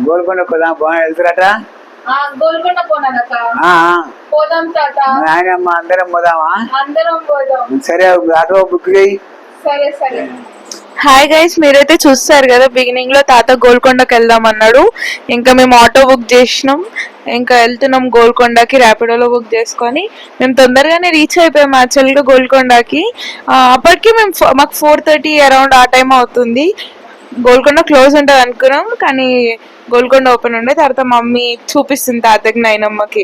గోల్కొండ పోదాం బాగా వెళ్తారట. గోల్కొండ పోదాం తాత. నాయనమ్మ అందరం పోదామా? అందరం పోదాం. సరే ఆటో బుక్ చేయి. సరే సరే. హాయ్ గైస్, మీరైతే చూస్తారు కదా బిగినింగ్ లో తాత గోల్కొండకి వెళ్దాం అన్నాడు. ఇంకా మేము ఆటో బుక్ చేసినాం, ఇంకా వెళ్తున్నాం గోల్కొండకి. ర్యాపిడోలో బుక్ చేసుకొని మేము తొందరగానే రీచ్ అయిపోయాం యాక్చువల్గా గోల్కొండకి. అప్పటికి మాకు 4:30 అరౌండ్ ఆ టైం అవుతుంది. గోల్కొండ క్లోజ్ ఉంటుంది అనుకున్నాం, కానీ గోల్కొండ ఓపెన్ ఉండే. తర్వాత మమ్మీ చూపిస్తుంది తాతకి నాయనమ్మకి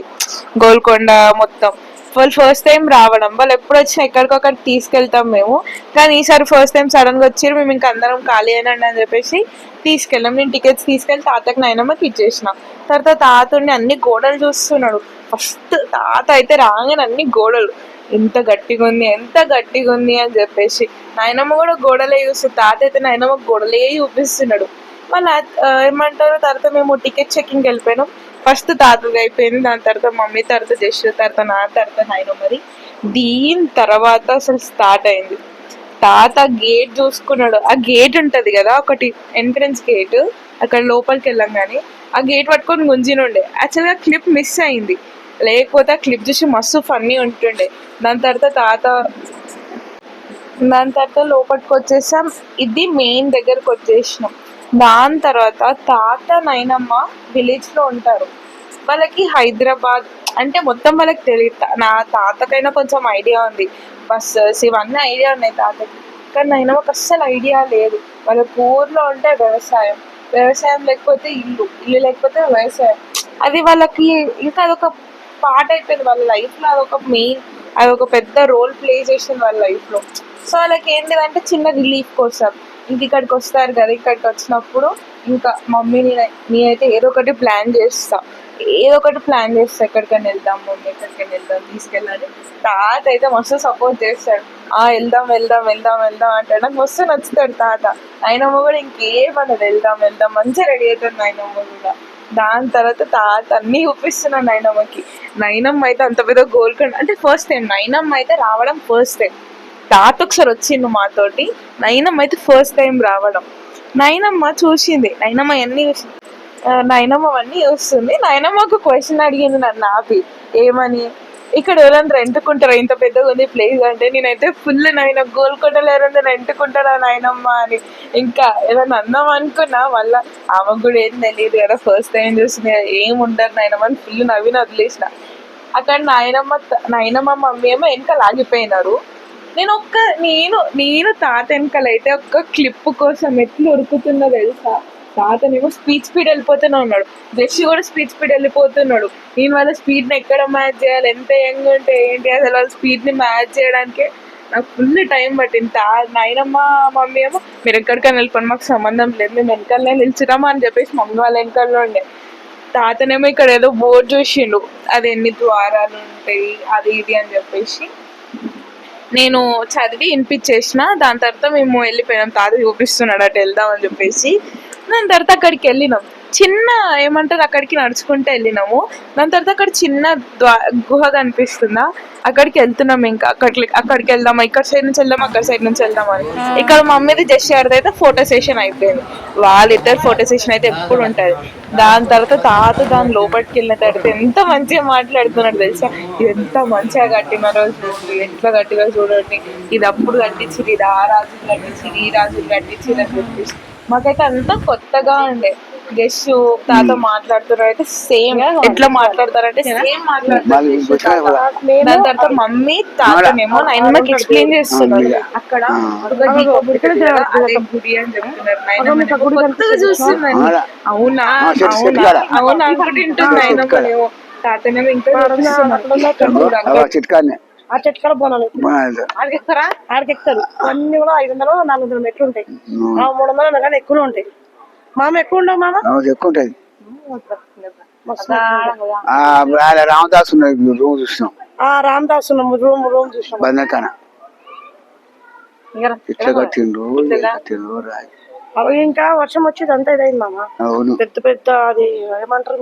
గోల్కొండ మొత్తం. వాళ్ళు ఫస్ట్ టైం రావడం, వాళ్ళు ఎప్పుడు వచ్చినా ఎక్కడికొక్కడికి తీసుకెళ్తాం మేము, కానీ ఈసారి ఫస్ట్ టైం సడన్ గా వచ్చారు. మేము ఇంకా అందరం ఖాళీ అయినండి అని చెప్పేసి తీసుకెళ్ళాం. నేను టికెట్స్ తీసుకెళ్ళి తాతకి నాయనమ్మకి ఇచ్చేసిన. తర్వాత తాతని అన్ని గోడలు చూస్తున్నాడు. ఫస్ట్ తాత అయితే రాగానే అన్ని గోడలు, ఎంత గట్టిగా ఉంది ఎంత గట్టిగా ఉంది అని చెప్పేసి. నాయనమ్మ కూడా గోడలే చూస్తుంది, తాత అయితే నాయనమ్మ గోడలే చూపిస్తున్నాడు. మళ్ళీ ఏమంటారు, తర్వాత మేము టికెట్ చెకింగ్కి వెళ్ళిపోయినాం. ఫస్ట్ తాతది అయిపోయింది, దాని తర్వాత మమ్మీ, తర్వాత జస్ట్, తర్వాత నా, తర్వాత నాయనమ్మది. దీని తర్వాత అసలు స్టార్ట్ అయింది. తాత గేట్ చూసుకున్నాడు. ఆ గేట్ ఉంటది కదా ఒకటి, ఎంట్రన్స్ గేట్, అక్కడ లోపలికి వెళ్ళాం. కానీ ఆ గేట్ పట్టుకొని గుంజినుండే. యాక్చువల్గా క్లిప్ మిస్ అయింది, లేకపోతే ఆ క్లిప్ చూసి మస్తు ఫన్నీ ఉంటుండే. దాని తర్వాత లోపలికి వచ్చేసాం. ఇది మెయిన్ దగ్గరకు వచ్చేసినాం. దాని తర్వాత తాత నాయనమ్మ విలేజ్ లో ఉంటారు. వాళ్ళకి హైదరాబాద్ అంటే మొత్తం వాళ్ళకి తెలియదు. నా తాతకైనా కొంచెం ఐడియా ఉంది, బస్సెస్ ఇవన్నీ ఐడియా ఉన్నాయి తాతకి, కానీ నాయనమ్మకి అస్సలు ఐడియా లేదు. వాళ్ళ ఊర్లో ఉంటే వ్యవసాయం, వ్యవసాయం లేకపోతే ఇల్లు, ఇల్లు లేకపోతే వ్యవసాయం. అది వాళ్ళకి ఇంకా అదొక పార్ట్ అయిపోయింది వాళ్ళ లైఫ్ లో. అదొక పెద్ద రోల్ ప్లే చేసింది వాళ్ళ లైఫ్ లో. సో వాళ్ళకి ఏంటి అంటే చిన్న రిలీఫ్ కోసం ఇంక ఇక్కడికి వస్తారు కదా, ఇక్కడికి వచ్చినప్పుడు ఇంకా మమ్మీ నేనైతే ఏదో ఒకటి ప్లాన్ చేస్తా, ఎక్కడికైనా వెళ్దాం మమ్మీ, ఎక్కడికైనా వెళ్దాం తీసుకెళ్ళాలి. తాత అయితే మస్తు సపోర్ట్ చేస్తాడు. వెళ్దాం వెళ్దాం వెళ్దాం వెళ్దాం అంటాడు. నాకు మస్తు నచ్చుతాడు తాత. నాయనమ్మ కూడా ఇంకేమన్నది, వెళ్దాం వెళ్దాం మంచిగా రెడీ అవుతుంది నాయనమ్మ కూడా. దాని తర్వాత తాత అన్నీ చూపిస్తున్నాడు నాయనమ్మకి. నాయనమ్మ అయితే అంత పెద్ద గోల్కొండ అంటే ఫస్ట్ టైం, నాయనమ్మ అయితే రావడం ఫస్ట్ టైం. తాత ఒకసారి వచ్చిండు మాతోటి, నాయనమ్మ అయితే ఫస్ట్ టైం రావడం. నాయనమ్మ చూసింది, నాయనమ్మ అన్నీ చూస్తుంది. నాయనమ్మ ఒక క్వశ్చన్ అడిగింది నన్ను ఆపి, ఏమని, ఇక్కడ ఎవరైనా రెంట్కుంటారా, ఇంత పెద్దగా ఉంది ప్లేస్ అంటే. నేనైతే ఫుల్ నాయన గోల్కొండలో ఎవరైనా రెంట్కుంటారా నాయనమ్మ అని ఇంకా ఏదైనా అందాం అనుకున్నా. మళ్ళీ ఆమెకు కూడా ఏం తెలియదు కదా, ఫస్ట్ టైం చూసిన, ఏం ఉండరు నాయనమ్మ అని ఫుల్ నవ్విన వదిలేసిన. అక్కడ నాయనమ్మ మమ్మీ ఏమో వెనకాల ఆగిపోయినారు. నేను తాత వెనకాలైతే ఒక్క క్లిప్ కోసం ఎట్లు ఉరుకుతున్నా తెలుసా. తాతనేమో స్పీడ్ వెళ్ళిపోతూనే ఉన్నాడు, జెస్సి కూడా స్పీడ్ వెళ్ళిపోతున్నాడు. నేను వాళ్ళ స్పీడ్ని ఎక్కడ మ్యాచ్ చేయాలి, ఎంత యంగ్ ఉంటే ఏంటి, అసలు వాళ్ళ స్పీడ్ని మ్యాచ్ చేయడానికి నాకు ఫుల్ టైం పట్టింది. నాయనమ్మ మమ్మీ ఏమో మీరు ఎక్కడికైనా వెళ్ళిపోండి, మాకు సంబంధం లేదు, మేము వెనకాలనే నిలిచినామా అని చెప్పేసి మమ్మీ వాళ్ళ వెనకాలనే ఉండే. తాతనేమో ఇక్కడ ఏదో బోర్డు చూసిండు, అది ఎన్ని ద్వారాలు ఉంటాయి అది ఇది అని చెప్పేసి. నేను చదివి వినిపించేసిన. దాని తర్వాత మేము వెళ్ళిపోయినాం, తాత చూపిస్తున్నాడు అటు వెళ్దాం అని చెప్పేసి. దాని తర్వాత అక్కడికి వెళ్ళినాం, చిన్న ఏమంటారు అక్కడికి నడుచుకుంటూ వెళ్ళినాము. దాని తర్వాత అక్కడ చిన్న గుహ కనిపిస్తుందా, అక్కడికి వెళ్తున్నాం. ఇంకా అక్కడికి వెళ్దామా, ఇక్కడ సైడ్ నుంచి వెళ్దాం, అక్కడ సైడ్ నుంచి వెళ్దాం అని. ఇక్కడ మమ్మీది జస్ట్ అయితే ఫోటో సెషన్ అయిపోయింది. వాళ్ళిద్దరు ఫోటో సెషన్ అయితే ఎప్పుడు ఉంటుంది. దాని తర్వాత తాత దాని లోపలికి వెళ్ళిన తర్వాత ఎంత మంచిగా మాట్లాడుతున్నాడు తెలుసా. ఎంత మంచిగా కట్టినారో చూడండి, ఎట్లా కట్టినో చూడండి, ఇది అప్పుడు కట్టించింది, ఇది ఆ రాజులు కట్టించింది, ఈ రాజులు కట్టించింది అని చెప్పేసి. మాకైతే అంతా కొత్తగా ఉండే. గెస్ట్ తాత మాట్లాడుతున్నారు అయితే సేమ్ ఎట్లా మాట్లాడతారంటే సేమ్ మాట్లాడతారు. దాని తర్వాత మమ్మీ తాతనేమో నాయనమ్మకి ఎక్స్ప్లెయిన్ చేస్తున్నారు. అక్కడ అదే గుడి అని చెప్తున్నారు. నాయనమ్మ కొత్తగా చూస్తుందండి. అవునా అవునా అవునా అనుకుంటుంటుంది నాయనమ్మనేమో. తాతనేమో ఇంకా ఆ చెట్కాల బోనాలు ఆడికెక్తారా, ఆడికెక్తారు. అన్ని కూడా 500-400 మెట్లు ఉంటాయి, 300 కానీ ఎక్కువ ఉంటాయి. మామ ఎక్కువ ఉండవు, మామ ఎక్కువ ఉంటుంది. రామదాస్ రూమ్ చూసినాం, రామదాస్ రూమ్ చూసినాం. బంధకాన ఇట్లా కట్టిండ్రు ఇంకా వర్షం వచ్చేది అంతా ఇదైంది మామ. పెద్ద పెద్ద అది ఏమంటారు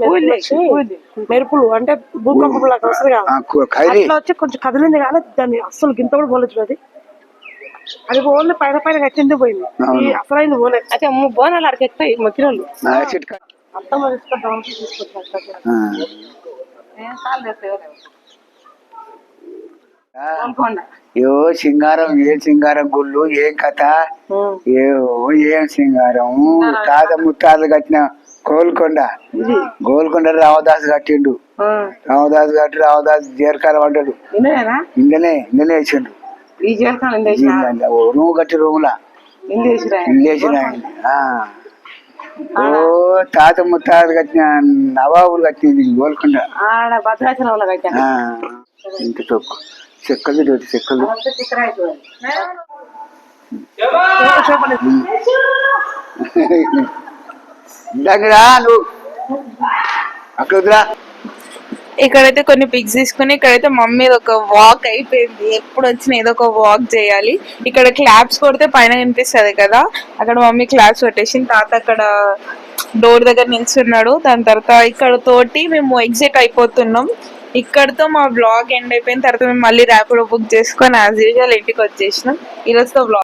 మెరుపులు అంటే భూకంపం లాగా వస్తుంది కదా, అట్లా వచ్చి కొంచెం కదిలింది. కానీ దాన్ని అస్సలు గింత కూడా పోలేదు. అది ఓన్లీ పైన కట్టింది పోయింది, అసలైంది పోలేదు. అయితే బోనాలు అక్కడికి ఎక్కుతాయి మొక్కినోళ్ళు. అత్తమ్మ తీసుకొద్దాం తీసుకొచ్చాను ఏవో సింగారం ఏ సింగారం గుళ్ళు ఏం కథ ఏం సింగారం తాత ముత్తాతలు కట్టిన గోల్కొండ రామదాస్ కట్టిండు. రామదాస్ కట్టి రామదాస్ జీరకాలం అంటాడు. ఇందనే వేసిండు. రూమ్ కట్టి రూములా ఇల్లేసిన ఓ తాత ముత్తాతలు కట్టిన నవాబులు కట్టింది గోల్కొండ. భద్రాచలంలో కట్టాను. ఇంత తక్కువ చెక్కలు చెక్కలు దగ్గర నువ్వు అక్కడ ఇక్కడైతే కొన్ని పిక్స్ తీసుకుని ఇక్కడైతే మమ్మీ ఒక వాక్ అయిపోయింది. ఎప్పుడు వచ్చినా ఏదో ఒక వాక్ చేయాలి. ఇక్కడ క్లాప్స్ కొడితే పైన కనిపిస్తుంది కదా, అక్కడ మమ్మీ క్లాప్స్ కొట్టేసింది. తాత అక్కడ డోర్ దగ్గర నిల్చున్నాడు. దాని తర్వాత ఇక్కడ తోటి మేము ఎగ్జిట్ అయిపోతున్నాం. ఇక్కడతో మా బ్లాగ్ ఎండ్ అయిపోయిన తర్వాత మేము మళ్ళీ ర్యాపిడో బుక్ చేసుకొని యాజ్ యూజువల్ ఇంటికి వచ్చేసినాం. ఈరోజుతో బ్లాగ్